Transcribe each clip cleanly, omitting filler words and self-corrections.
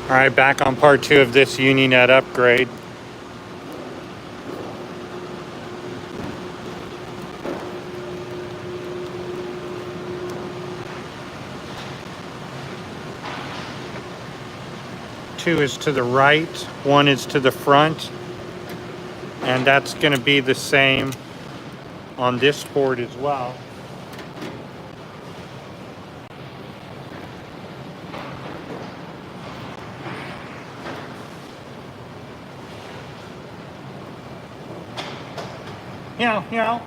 All right, back on part 2 of this Uninet upgrade. Two is to the right, one is to the front, and that's going to be the same on this board as well. Yeah.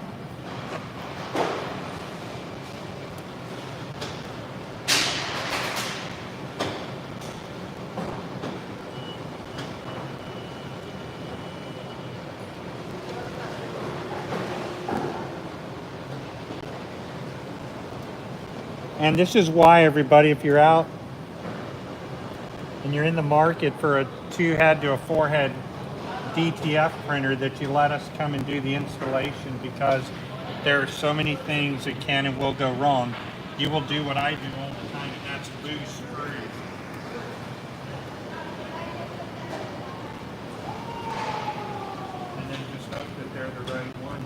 And this is why, everybody, if you're out and you're in the market for a 2-head to a 4-head DTF printer, that you let us come and do the installation, because there are so many things that can and will go wrong. You will do what I do all the time, and that's lose screws. And then just hope that they're the right ones,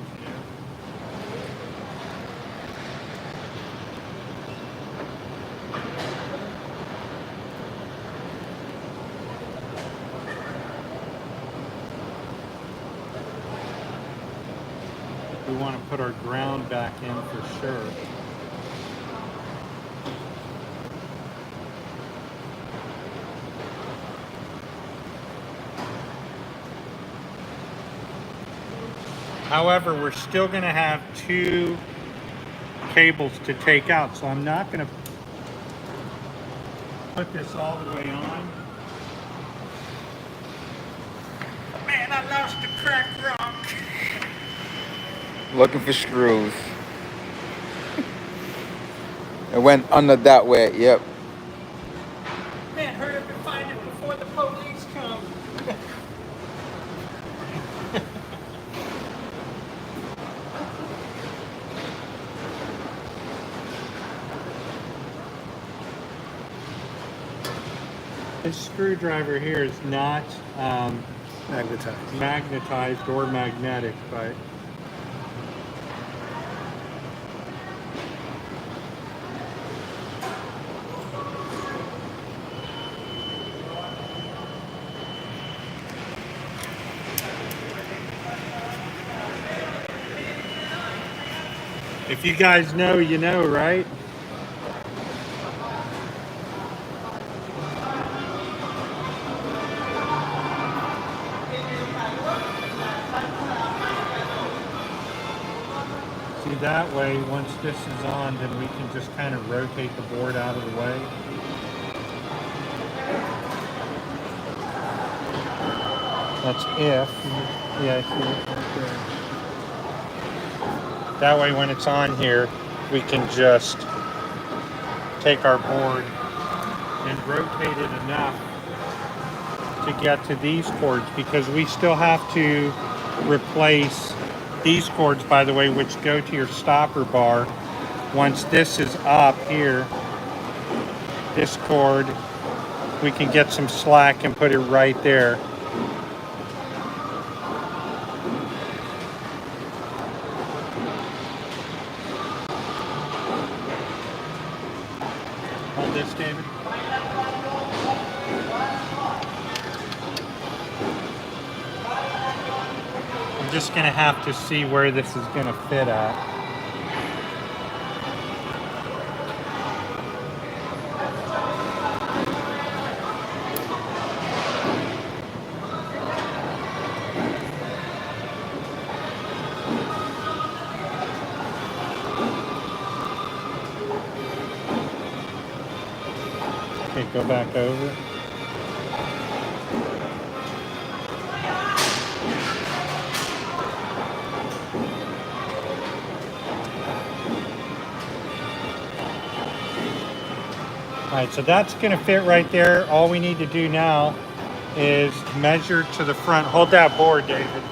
We want to put our ground back in for sure. However, we're still going to have 2 cables to take out, so I'm not going to put this all the way on. Man, I lost the crack rock. Looking for screws. It went under that way, yep. Man, hurry up and find it before the police come. This screwdriver here is not magnetized or magnetic, but if you guys know, you know, right? See, that way, once this is on, then we can just kind of rotate the board out of the way. That's if. Yeah, I see it right there. That way, when it's on here, we can just take our board and rotate it enough to get to these cords, because we still have to replace these cords, by the way, which go to your stopper bar. Once this is up here, this cord, we can get some slack and put it right there. Hold this, David. I'm just going to have to see where this is going to fit at. Okay, go back over. All right, so that's going to fit right there. All we need to do now is measure to the front. Hold that board, David.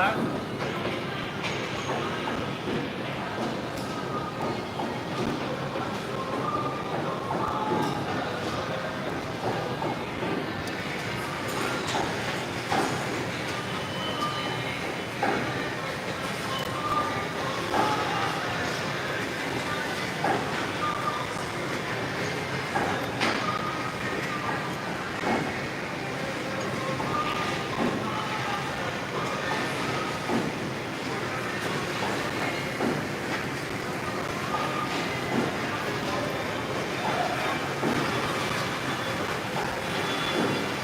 left.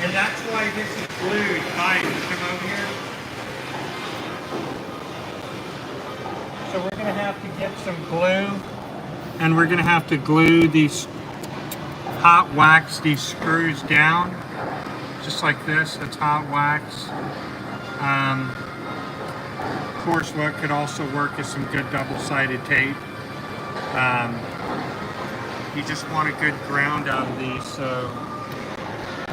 And that's why this is glued. Mike, come over here. So we're going to have to get some glue, and we're going to have to glue these hot wax, these screws down, just like this. That's hot wax. Of course, what could also work is some good double-sided tape. You just want a good ground out of these, so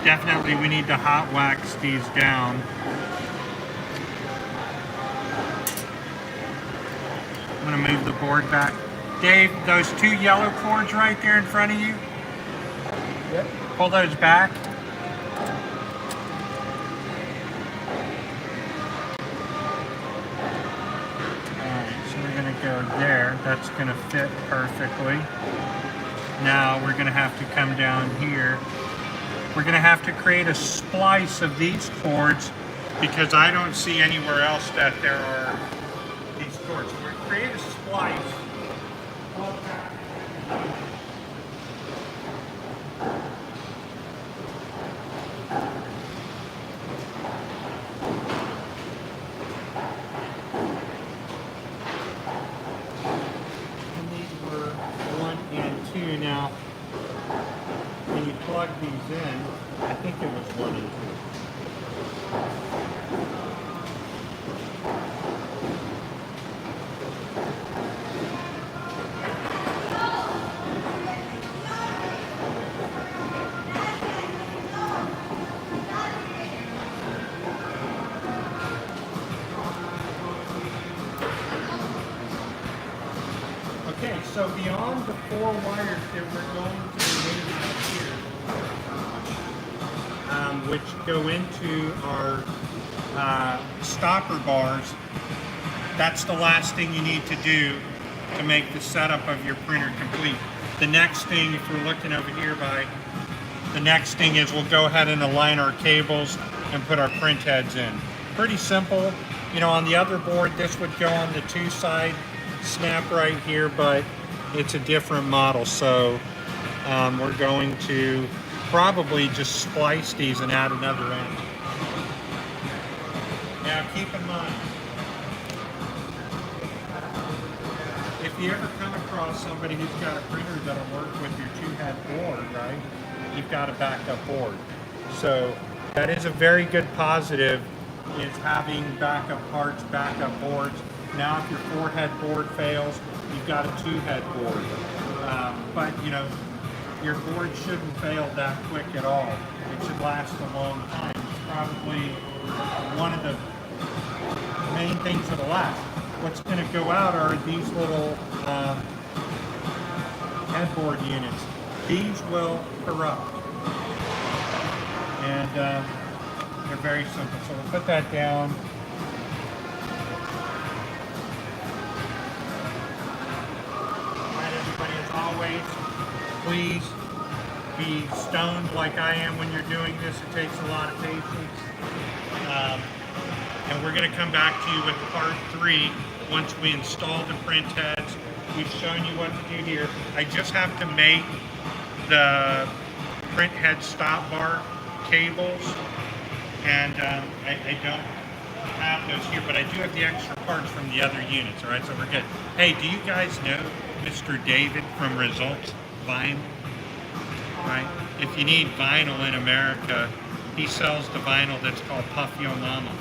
definitely we need to hot wax these down. I'm going to move the board back. Dave, those two yellow cords right there in front of you, Yep. pull those back. Alright, so we're going to go there. That's going to fit perfectly. Now we're going to have to come down here. We're going to have to create a splice of these cords because I don't see anywhere else that there are these cords. So we're going to create a splice. And these were 1 and 2 now. When you plug these in, I think it was 1 and 2. Okay, so beyond the 4 wires that we're going to remove out here, which go into our stopper bars, that's the last thing you need to do to make the setup of your printer complete. The next thing, if we're looking over here the next thing is we'll go ahead and align our cables and put our print heads in. Pretty simple. You know, on the other board, this would go on the 2-side snap right here, but it's a different model, so we're going to probably just splice these and add another end. Now keep in mind, if you ever come across somebody who's got a printer that'll work with your 2-head board, right, you've got a backup board. So that is a very good positive, is having backup parts, backup boards. Now if your 4-head board fails, you've got a 2-head board. But you know, your board shouldn't fail that quick at all. It should last a long time. It's probably one of the main things that'll last. What's going to go out are these little headboard units. These will corrupt. And they're very simple. So we'll put that down. Always, please be stoned like I am when you're doing this. It takes a lot of patience. And we're going to come back to you with part 3 once we install the print heads. We've shown you what to do here. I just have to make the print head stop bar cables, and I don't have those here, but I do have the extra parts from the other units. All right, so we're good. Hey, do you guys know Mr. David from Results Vinyl? Right? If you need vinyl in America, he sells the vinyl that's called Puffy Mama.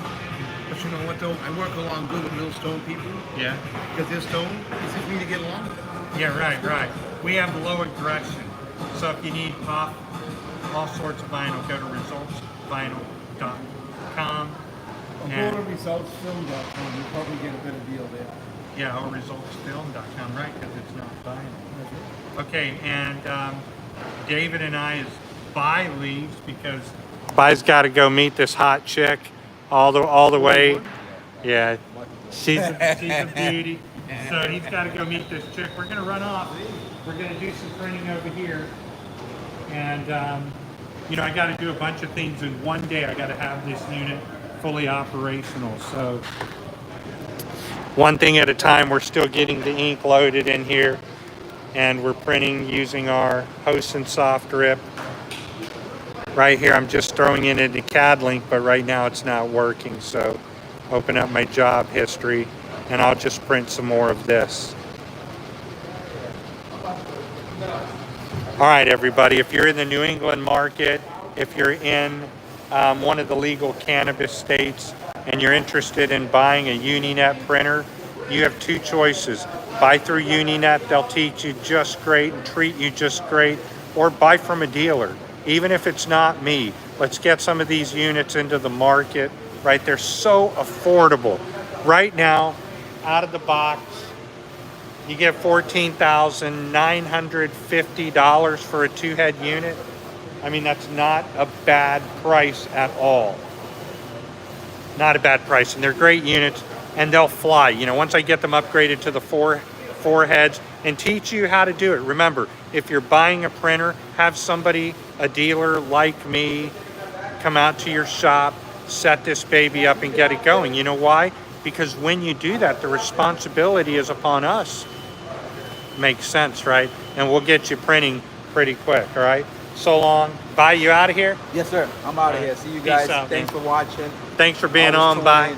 But you know what though? I work along good with real stone people. Yeah? Because they're stone, it's just me to get along with them. Yeah, right. We have low aggression. So if you need puff, all sorts of vinyl, go to resultsvinyl.com. I'll And- go to resultsfilm.com. You'll probably get a better deal there. Yeah, or resultsfilm.com, right? Because it's not buying. That's it. Okay, and David and I is Bai leaves because Bai's got to go meet this hot chick all the way. Yeah, she's a beauty. So he's got to go meet this chick. We're gonna run off. We're gonna do some printing over here, and you know, I got to do a bunch of things in one day. I got to have this unit fully operational. So one thing at a time. We're still getting the ink loaded in here, and we're printing using our Hosen soft drip. Right here, I'm just throwing it into CAD link, but right now it's not working. So open up my job history, and I'll just print some more of this. All right, everybody, if you're in the New England market, if you're in one of the legal cannabis states, and you're interested in buying a Uninet printer, you have two choices. Buy through Uninet, they'll teach you just great and treat you just great, or buy from a dealer. Even if it's not me, let's get some of these units into the market, right? They're so affordable. Right now, out of the box, you get $14,950 for a 2-head unit. I mean, that's not a bad price at all. Not a bad price, and they're great units, and they'll fly. You know, once I get them upgraded to the four heads and teach you how to do it. Remember, if you're buying a printer, have somebody, a dealer like me, come out to your shop, set this baby up and get it going. You know why? Because when you do that, the responsibility is upon us. Makes sense, right? And we'll get you printing pretty quick, all right? So long. Bye, you out of here? Yes, sir. I'm out of here. See you Peace guys. out, Thanks man. for watching. Thanks for being Always on. tune Bye. in.